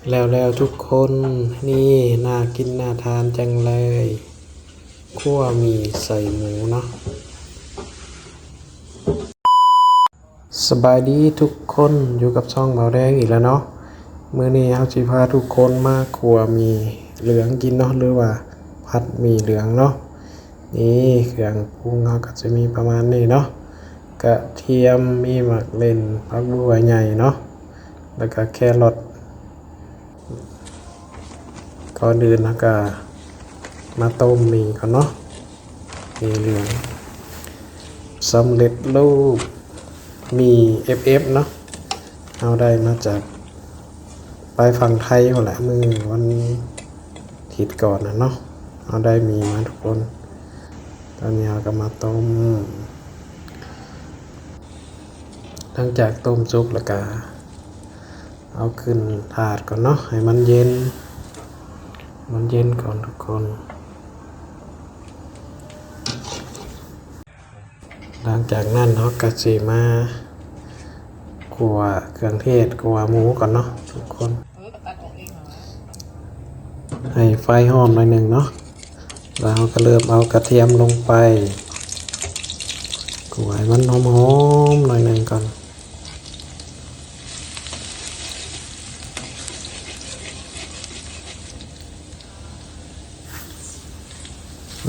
แล้วทุกคนนี่น่ากินน่าทานจังเลยคั่วหมี่ใส่หมูเนาะสบายดีทุกคนอยู่กับช่องเบาแดงอีกแล้วเนาะมื้อนี้เฮาสิพาทุกคนมาคั่วหมี่เหลืองกินเนาะหรือว่าผัดหมี่เหลืองเนาะนี่เครื่องปรุงเฮาก็จะมีประมาณนี้เนาะกระเทียมมีหมักเล่นผักบัวใหญ่เนาะแล้วก็แครอทก่อนอื่นนะก็มาต้มหมี่ก่อนเนาะหมี่เหลืองสำเร็จรูปหมี่ FF เนาะเอาได้มาจากไปฝั่งไทยหมดแหละมือวันถิดก่อนนะเนาะเอาได้หมี่มาทุกคนตอนนี้เราก็มาต้มหลังจากต้มซุปแล้วก็เอาขึ้นถาดก่อนเนาะให้มันเย็นก่อนทุกคนหลังจากนั้นเราก็จะมาคั่วเครื่องเทศคั่วหมูก่อนเนาะทุกคนให้ไฟหอมหน่อยหนึ่งเนาะแล้วเราก็เริ่มเอากระเทียมลงไปคั่วให้มันหอมๆหน่อยหนึ่งก่อน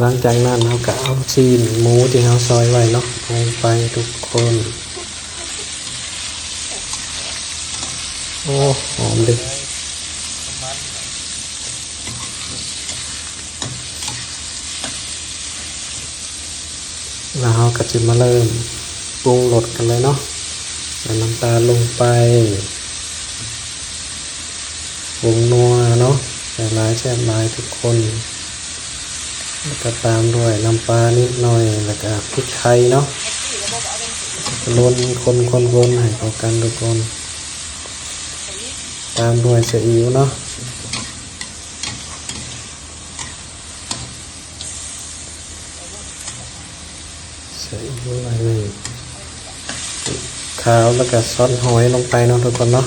หลังจากนั้นเราก็เอาซีนหมูที่เราซอยไว้เนาะลงไปทุกคนโอ้หอมดิแล้วเราก็จะมาเริ่มปรุงรสกันเลยเนาะใส่น้ำตาลลงไปผงนัวเนาะใส่หลายแซ่บหลายทุกคนแล้วก็ตามด้วยน้ำปลานิดหน่อยแล้วก็พริกไทยเนาะคนให้เข้ากันทุกคนตามด้วยซีอิ๊วเนาะซีอิ๊วอะไรนี่ขาวแล้วก็ซอสหอยลงไปเนาะทุกคนเนาะ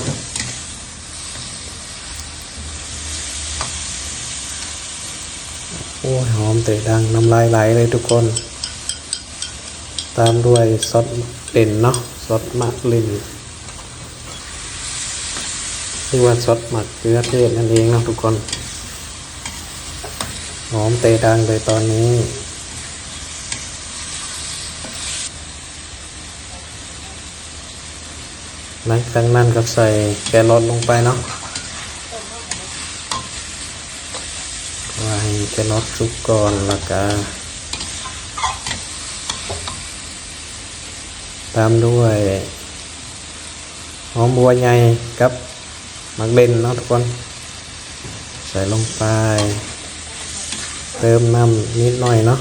โอ้หอมเตะดังน้ำลายไหลเลยทุกคนตามด้วยซอสเด่นเนาะซอสมะลินหรือว่าซอสหมักเกลือเทศนั่นเองนะทุกคนหอมเตะดังเลยตอนนี้หลังจากนั้นก็ใส่แครอทลงไปเนาะว่าให้แครอทสุกก่อนแล้วก็ตามด้วยหอมบัวใหญ่กับหมักเล่นเนาะทุกคนใส่ลงไปเติมน้ำนิดหน่อยเนาะ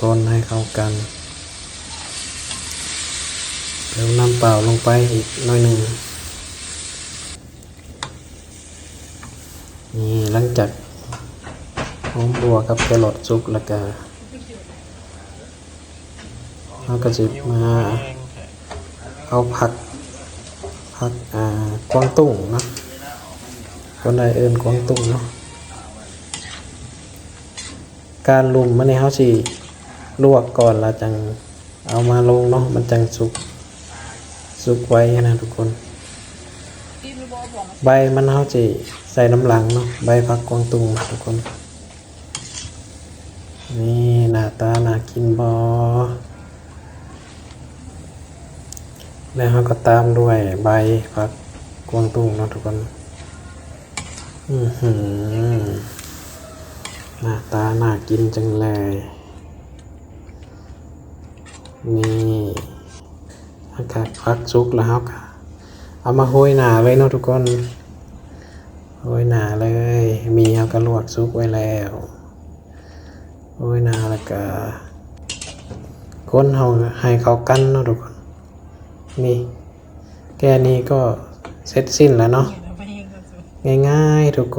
คนให้เข้ากันเติมน้ำเปล่าลงไปอีกหน่อยหนึ่งนี่หลังจากหอมบัวกับแครอทสุกแล้วก็เราก็จะมาเอาผักกวางตุ้งนะคนใดกวางตุ้งเนาะการลุมมันนี่เขาสิลวกก่อนแล้วจังเอามาลงเนาะมันจังสุกไว้นะทุกคนใบมันเขาสิใส่น้ำหลังเนาะใบผักกวางตุ้งทุกคนนี่หน้าตาน่ากินบอแล้วเราก็ตามด้วยใบผักกวางตุ้งเนาะทุกคนหน้าตาน่ากินจังเลยนี่อากาศผักสุกแล้วครับเอามาโรยหน้าเลยเนาะทุกคนโรยหน้าเลยมีเอากระลวกสุกไว้แล้วโรยหน้าแล้วก็คนเอาให้เข้ากันเนาะทุกคนนี่แค่นี้ก็เสร็จสิ้นแล้วเนาะง่ายๆทุกค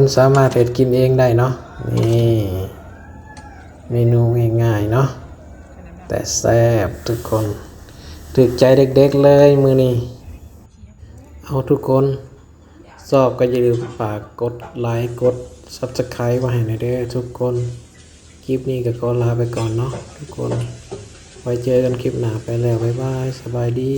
นสามารถเฮ็ดกินเองได้เนาะนี่เมนูง่ายๆเนาะแต่แซ่บทุกคน ถึกใจเด็กๆเลยมือนี้เอาทุกคนชอบก็อย่าลืมฝากกดไลค์กด Subscribe ไว้ให้หน่อยเด้อทุกคนคลิปนี้ก็ขอลาไปก่อนเนาะทุกคนไว้เจอกันคลิปหน้าไปแล้วบ๊ายบายสบายดี